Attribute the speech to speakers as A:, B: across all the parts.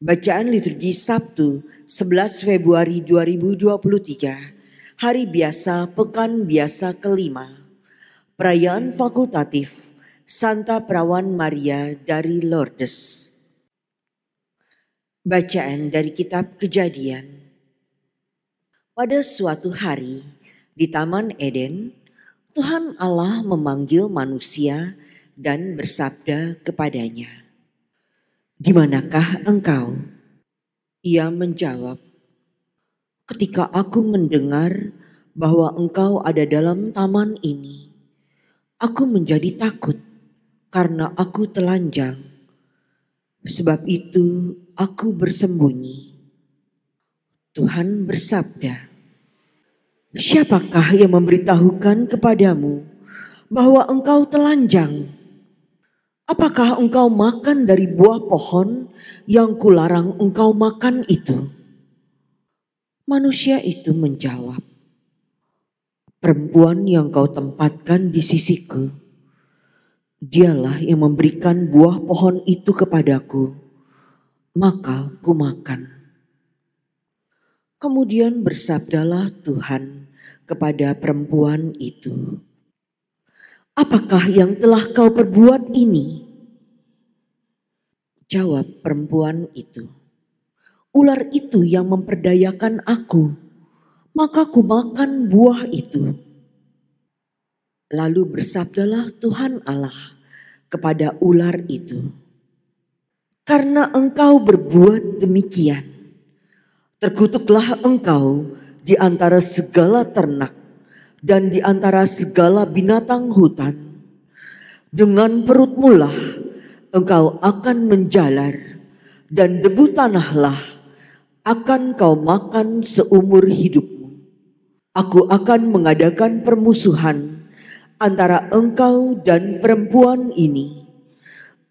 A: Bacaan liturgi Sabtu 11 Februari 2023, Hari Biasa Pekan Biasa kelima. Perayaan fakultatif Santa Perawan Maria dari Lourdes. Bacaan dari kitab Kejadian. Pada suatu hari di Taman Eden, Tuhan Allah memanggil manusia dan bersabda kepadanya, "Di manakah engkau?" Ia menjawab, "Ketika aku mendengar bahwa engkau ada dalam taman ini, aku menjadi takut karena aku telanjang. Sebab itu aku bersembunyi." Tuhan bersabda, "Siapakah yang memberitahukan kepadamu bahwa engkau telanjang? Apakah engkau makan dari buah pohon yang kularang engkau makan itu?" Manusia itu menjawab, "Perempuan yang kau tempatkan di sisiku, dialah yang memberikan buah pohon itu kepadaku, maka kumakan." Kemudian bersabdalah Tuhan kepada perempuan itu, "Apakah yang telah kau perbuat ini?" Jawab perempuan itu, "Ular itu yang memperdayakan aku, maka kumakan buah itu." Lalu bersabdalah Tuhan Allah kepada ular itu, "Karena engkau berbuat demikian, terkutuklah engkau di antara segala ternak dan di antara segala binatang hutan. Dengan perutmulah engkau akan menjalar, dan debu tanahlah akan kau makan seumur hidupmu. Aku akan mengadakan permusuhan antara engkau dan perempuan ini,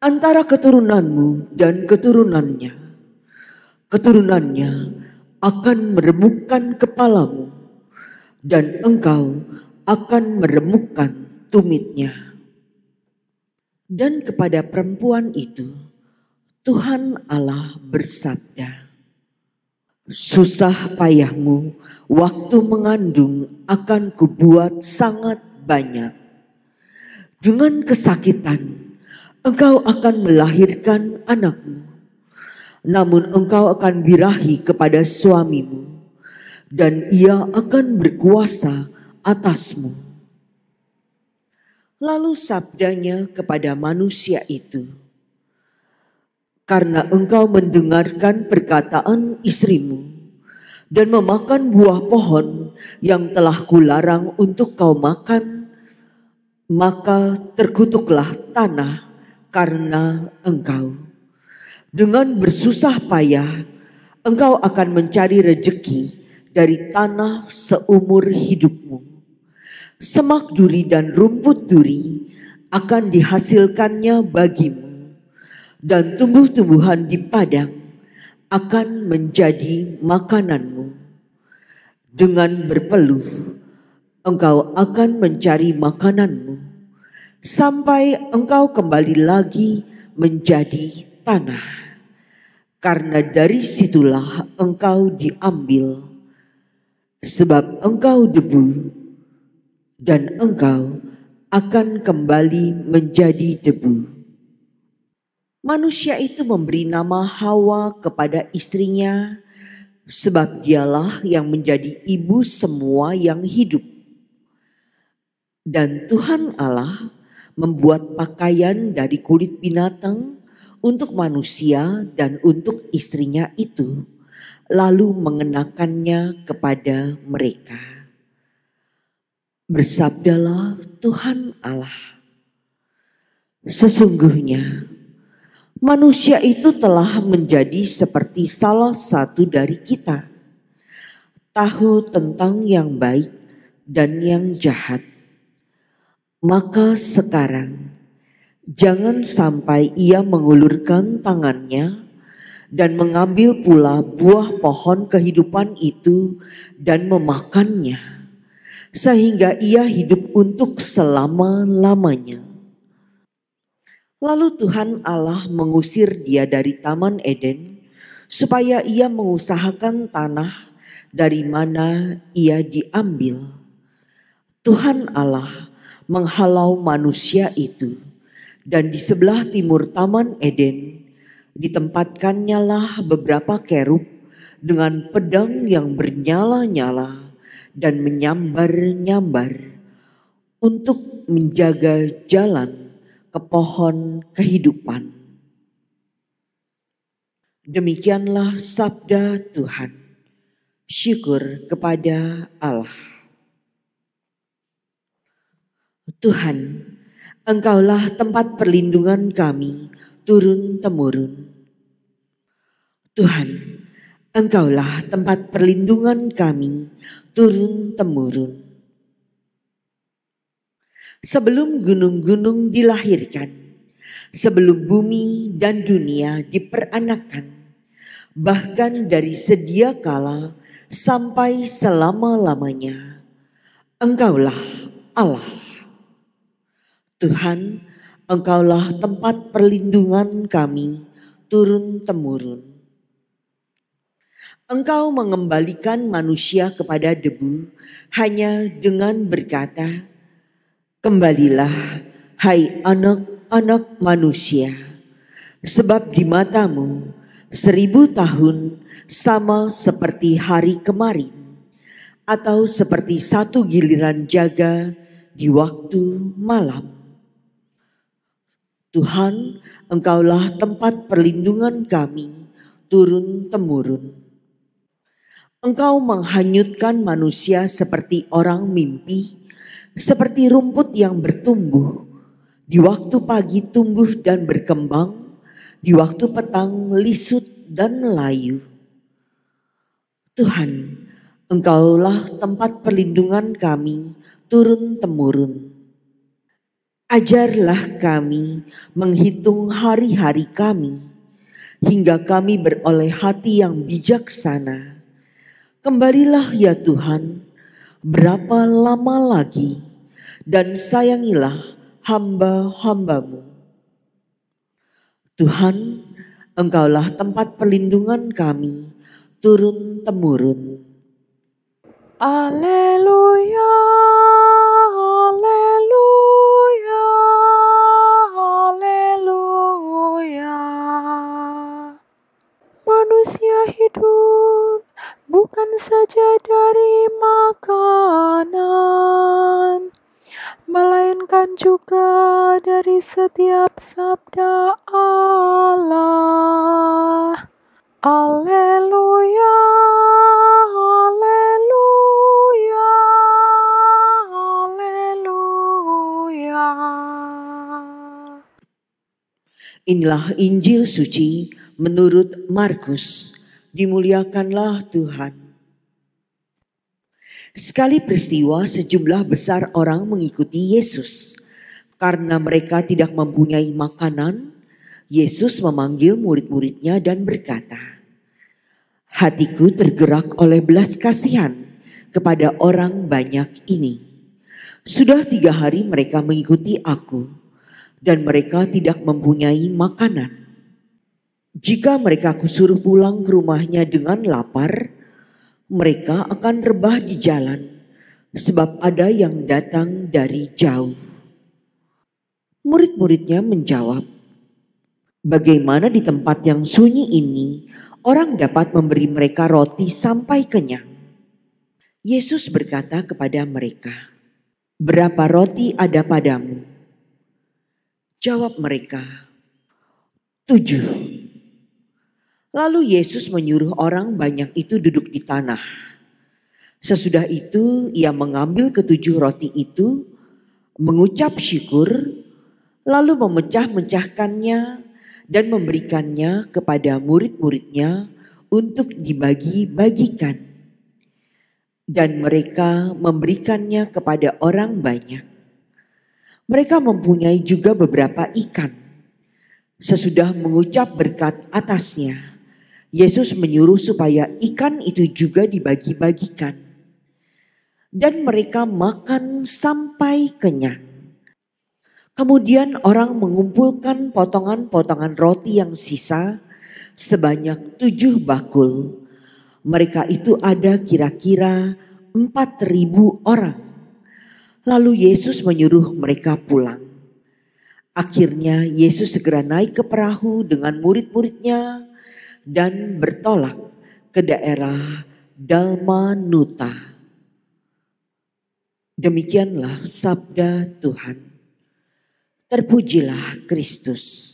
A: antara keturunanmu dan keturunannya. Keturunannya akan meremukkan kepalamu, dan engkau akan meremukkan tumitnya." Dan kepada perempuan itu Tuhan Allah bersabda, "Susah payahmu waktu mengandung akan kubuat sangat banyak. Dengan kesakitan engkau akan melahirkan anakmu. Namun engkau akan birahi kepada suamimu, dan ia akan berkuasa atasmu." Lalu sabdanya kepada manusia itu, "Karena engkau mendengarkan perkataan istrimu dan memakan buah pohon yang telah kularang untuk kau makan, maka terkutuklah tanah karena engkau. Dengan bersusah payah engkau akan mencari rejeki dari tanah seumur hidupmu. Semak duri dan rumput duri akan dihasilkannya bagimu, dan tumbuh-tumbuhan di padang akan menjadi makananmu. Dengan berpeluh engkau akan mencari makananmu, sampai engkau kembali lagi menjadi tanah, karena dari situlah engkau diambil. Sebab engkau debu, dan engkau akan kembali menjadi debu." Manusia itu memberi nama Hawa kepada istrinya, sebab dialah yang menjadi ibu semua yang hidup. Dan Tuhan Allah membuat pakaian dari kulit binatang untuk manusia dan untuk istrinya itu, lalu mengenakannya kepada mereka. Bersabdalah Tuhan Allah, "Sesungguhnya manusia itu telah menjadi seperti salah satu dari kita, tahu tentang yang baik dan yang jahat. Maka sekarang jangan sampai ia mengulurkan tangannya dan mengambil pula buah pohon kehidupan itu dan memakannya, sehingga ia hidup untuk selama-lamanya." Lalu Tuhan Allah mengusir dia dari Taman Eden supaya ia mengusahakan tanah dari mana ia diambil. Tuhan Allah menghalau manusia itu, dan di sebelah timur Taman Eden ditempatkannya beberapa kerub dengan pedang yang bernyala-nyala dan menyambar-nyambar untuk menjaga jalan ke pohon kehidupan. Demikianlah sabda Tuhan. Syukur kepada Allah. Tuhan, Engkaulah tempat perlindungan kami turun-temurun. Tuhan, Engkaulah tempat perlindungan kami turun-temurun. Sebelum gunung-gunung dilahirkan, sebelum bumi dan dunia diperanakan, bahkan dari sedia kala sampai selama-lamanya, Engkaulah Allah. Tuhan, Engkaulah tempat perlindungan kami turun-temurun. Engkau mengembalikan manusia kepada debu hanya dengan berkata, "Kembalilah, hai anak-anak manusia, sebab di matamu 1000 tahun sama seperti hari kemarin, atau seperti satu giliran jaga di waktu malam." Tuhan, Engkaulah tempat perlindungan kami turun-temurun. Engkau menghanyutkan manusia seperti orang mimpi, seperti rumput yang bertumbuh. Di waktu pagi tumbuh dan berkembang, di waktu petang lisut dan layu. Tuhan, Engkaulah tempat perlindungan kami turun-temurun. Ajarlah kami menghitung hari-hari kami, hingga kami beroleh hati yang bijaksana. Kembalilah ya Tuhan, berapa lama lagi, dan sayangilah hamba-hamba-Mu. Tuhan, Engkaulah tempat perlindungan kami turun-temurun.
B: Haleluya, haleluya, haleluya. Manusia hidup bukan saja dari makanan, melainkan juga dari setiap sabda Allah. Haleluya, haleluya, haleluya.
A: Inilah Injil suci menurut Markus. Dimuliakanlah Tuhan. Sekali peristiwa sejumlah besar orang mengikuti Yesus. Karena mereka tidak mempunyai makanan, Yesus memanggil murid-muridnya dan berkata, "Hatiku tergerak oleh belas kasihan kepada orang banyak ini. Sudah 3 hari mereka mengikuti aku, dan mereka tidak mempunyai makanan. Jika mereka kusuruh pulang ke rumahnya dengan lapar, mereka akan rebah di jalan, sebab ada yang datang dari jauh." Murid-muridnya menjawab, "Bagaimana di tempat yang sunyi ini orang dapat memberi mereka roti sampai kenyang?" Yesus berkata kepada mereka, "Berapa roti ada padamu?" Jawab mereka, 7. Lalu Yesus menyuruh orang banyak itu duduk di tanah. Sesudah itu ia mengambil ke-7 roti itu, mengucap syukur, lalu memecah-mecahkannya dan memberikannya kepada murid-muridnya untuk dibagi-bagikan. Dan mereka memberikannya kepada orang banyak. Mereka mempunyai juga beberapa ikan. Sesudah mengucap berkat atasnya, Yesus menyuruh supaya ikan itu juga dibagi-bagikan. Dan mereka makan sampai kenyang. Kemudian orang mengumpulkan potongan-potongan roti yang sisa sebanyak 7 bakul. Mereka itu ada kira-kira 4.000 orang. Lalu Yesus menyuruh mereka pulang. Akhirnya Yesus segera naik ke perahu dengan murid-muridnya dan bertolak ke daerah Dalmanuta. Demikianlah sabda Tuhan. Terpujilah Kristus.